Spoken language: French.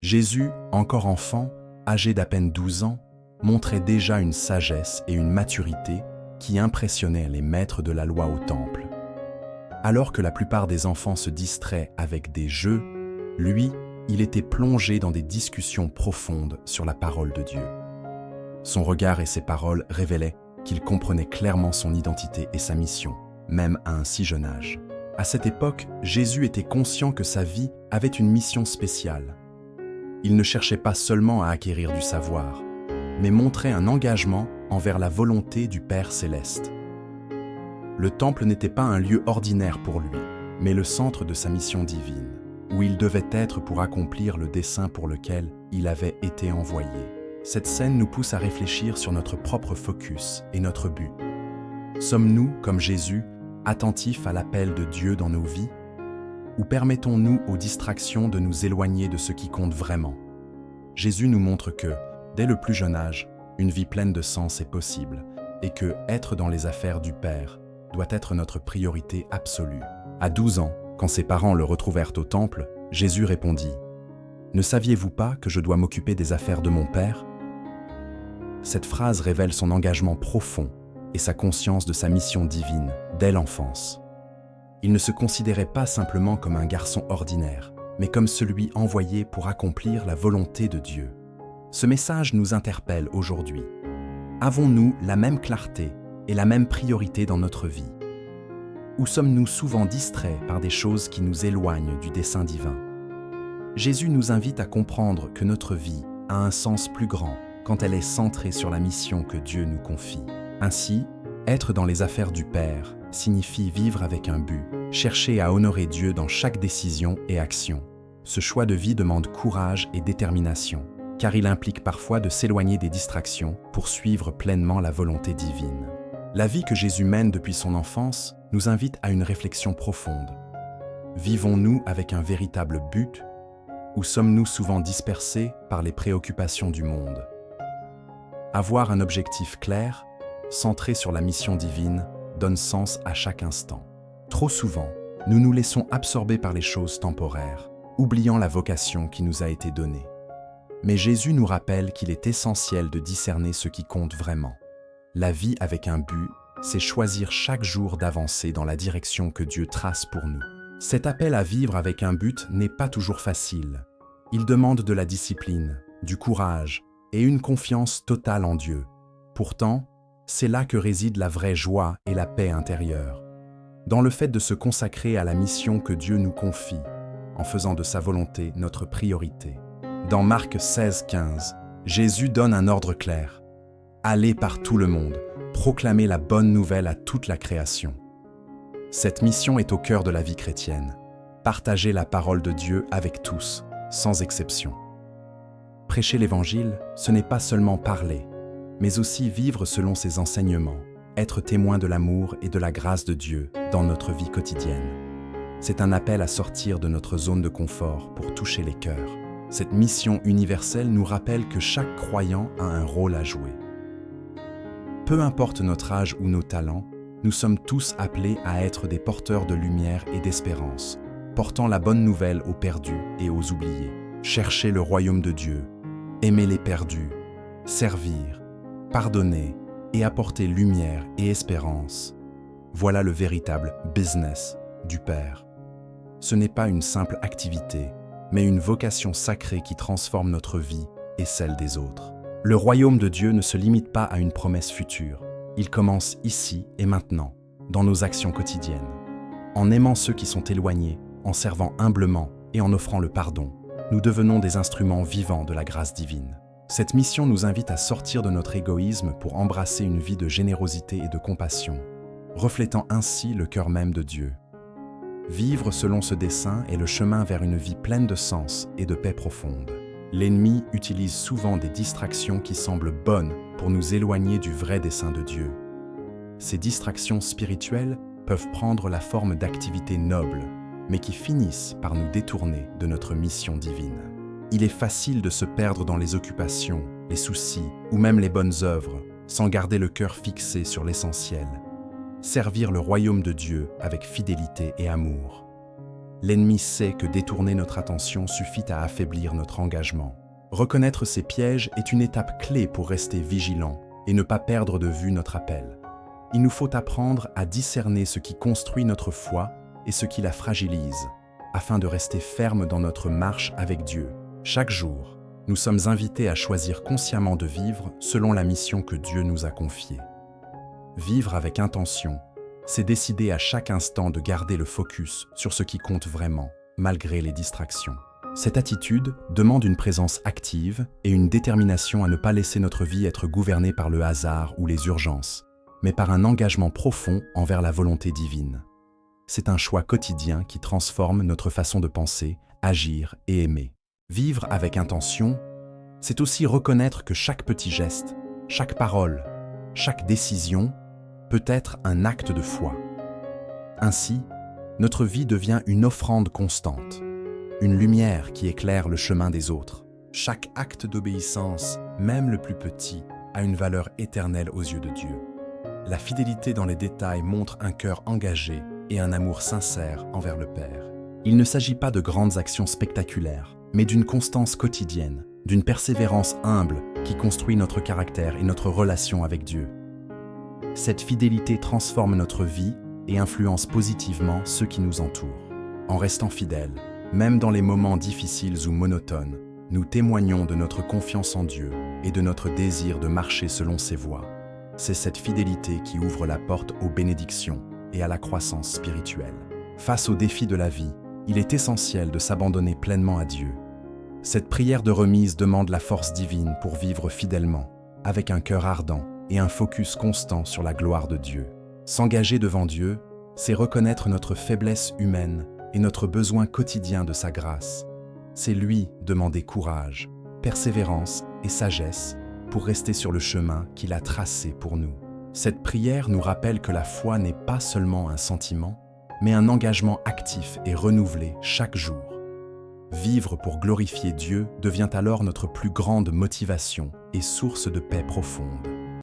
Jésus, encore enfant, âgé d'à peine 12 ans, montrait déjà une sagesse et une maturité qui impressionnaient les maîtres de la loi au temple. Alors que la plupart des enfants se distraient avec des jeux, lui, il était plongé dans des discussions profondes sur la parole de Dieu. Son regard et ses paroles révélaient qu'il comprenait clairement son identité et sa mission, même à un si jeune âge. À cette époque, Jésus était conscient que sa vie avait une mission spéciale. Il ne cherchait pas seulement à acquérir du savoir, mais montrait un engagement envers la volonté du Père céleste. Le temple n'était pas un lieu ordinaire pour lui, mais le centre de sa mission divine, où il devait être pour accomplir le dessein pour lequel il avait été envoyé. Cette scène nous pousse à réfléchir sur notre propre focus et notre but. Sommes-nous, comme Jésus, attentifs à l'appel de Dieu dans nos vies? Ou permettons-nous aux distractions de nous éloigner de ce qui compte vraiment? Jésus nous montre que, dès le plus jeune âge, une vie pleine de sens est possible et que être dans les affaires du Père doit être notre priorité absolue. À 12 ans, quand ses parents le retrouvèrent au temple, Jésus répondit « Ne saviez-vous pas que je dois m'occuper des affaires de mon Père ?» Cette phrase révèle son engagement profond et sa conscience de sa mission divine dès l'enfance. Il ne se considérait pas simplement comme un garçon ordinaire, mais comme celui envoyé pour accomplir la volonté de Dieu. Ce message nous interpelle aujourd'hui. Avons-nous la même clarté et la même priorité dans notre vie? Ou sommes-nous souvent distraits par des choses qui nous éloignent du dessein divin? Jésus nous invite à comprendre que notre vie a un sens plus grand quand elle est centrée sur la mission que Dieu nous confie. Ainsi, être dans les affaires du Père signifie vivre avec un but, chercher à honorer Dieu dans chaque décision et action. Ce choix de vie demande courage et détermination, car il implique parfois de s'éloigner des distractions pour suivre pleinement la volonté divine. La vie que Jésus mène depuis son enfance nous invite à une réflexion profonde. Vivons-nous avec un véritable but, ou sommes-nous souvent dispersés par les préoccupations du monde? Avoir un objectif clair, centré sur la mission divine, donne sens à chaque instant. Trop souvent, nous nous laissons absorber par les choses temporaires, oubliant la vocation qui nous a été donnée. Mais Jésus nous rappelle qu'il est essentiel de discerner ce qui compte vraiment. La vie avec un but, c'est choisir chaque jour d'avancer dans la direction que Dieu trace pour nous. Cet appel à vivre avec un but n'est pas toujours facile. Il demande de la discipline, du courage et une confiance totale en Dieu. Pourtant, c'est là que réside la vraie joie et la paix intérieure. Dans le fait de se consacrer à la mission que Dieu nous confie, en faisant de sa volonté notre priorité. Dans Marc 16,15, Jésus donne un ordre clair. Allez par tout le monde, proclamez la bonne nouvelle à toute la création. Cette mission est au cœur de la vie chrétienne. Partager la parole de Dieu avec tous, sans exception. Prêcher l'Évangile, ce n'est pas seulement parler, mais aussi vivre selon ses enseignements, être témoin de l'amour et de la grâce de Dieu dans notre vie quotidienne. C'est un appel à sortir de notre zone de confort pour toucher les cœurs. Cette mission universelle nous rappelle que chaque croyant a un rôle à jouer. Peu importe notre âge ou nos talents, nous sommes tous appelés à être des porteurs de lumière et d'espérance, portant la bonne nouvelle aux perdus et aux oubliés. Chercher le royaume de Dieu, aimer les perdus, servir, pardonner et apporter lumière et espérance. Voilà le véritable business du Père. Ce n'est pas une simple activité, mais une vocation sacrée qui transforme notre vie et celle des autres. Le royaume de Dieu ne se limite pas à une promesse future. Il commence ici et maintenant, dans nos actions quotidiennes. En aimant ceux qui sont éloignés, en servant humblement et en offrant le pardon, nous devenons des instruments vivants de la grâce divine. Cette mission nous invite à sortir de notre égoïsme pour embrasser une vie de générosité et de compassion, reflétant ainsi le cœur même de Dieu. Vivre selon ce dessein est le chemin vers une vie pleine de sens et de paix profonde. L'ennemi utilise souvent des distractions qui semblent bonnes pour nous éloigner du vrai dessein de Dieu. Ces distractions spirituelles peuvent prendre la forme d'activités nobles, mais qui finissent par nous détourner de notre mission divine. Il est facile de se perdre dans les occupations, les soucis ou même les bonnes œuvres, sans garder le cœur fixé sur l'essentiel. Servir le royaume de Dieu avec fidélité et amour. L'ennemi sait que détourner notre attention suffit à affaiblir notre engagement. Reconnaître ces pièges est une étape clé pour rester vigilant et ne pas perdre de vue notre appel. Il nous faut apprendre à discerner ce qui construit notre foi et ce qui la fragilise, afin de rester ferme dans notre marche avec Dieu. Chaque jour, nous sommes invités à choisir consciemment de vivre selon la mission que Dieu nous a confiée. Vivre avec intention, c'est décider à chaque instant de garder le focus sur ce qui compte vraiment, malgré les distractions. Cette attitude demande une présence active et une détermination à ne pas laisser notre vie être gouvernée par le hasard ou les urgences, mais par un engagement profond envers la volonté divine. C'est un choix quotidien qui transforme notre façon de penser, agir et aimer. Vivre avec intention, c'est aussi reconnaître que chaque petit geste, chaque parole, chaque décision peut être un acte de foi. Ainsi, notre vie devient une offrande constante, une lumière qui éclaire le chemin des autres. Chaque acte d'obéissance, même le plus petit, a une valeur éternelle aux yeux de Dieu. La fidélité dans les détails montre un cœur engagé et un amour sincère envers le Père. Il ne s'agit pas de grandes actions spectaculaires, mais d'une constance quotidienne, d'une persévérance humble qui construit notre caractère et notre relation avec Dieu. Cette fidélité transforme notre vie et influence positivement ceux qui nous entourent. En restant fidèles, même dans les moments difficiles ou monotones, nous témoignons de notre confiance en Dieu et de notre désir de marcher selon ses voies. C'est cette fidélité qui ouvre la porte aux bénédictions et à la croissance spirituelle. Face aux défis de la vie, il est essentiel de s'abandonner pleinement à Dieu. Cette prière de remise demande la force divine pour vivre fidèlement, avec un cœur ardent et un focus constant sur la gloire de Dieu. S'engager devant Dieu, c'est reconnaître notre faiblesse humaine et notre besoin quotidien de sa grâce. C'est lui demander courage, persévérance et sagesse pour rester sur le chemin qu'il a tracé pour nous. Cette prière nous rappelle que la foi n'est pas seulement un sentiment, mais un engagement actif et renouvelé chaque jour. Vivre pour glorifier Dieu devient alors notre plus grande motivation et source de paix profonde.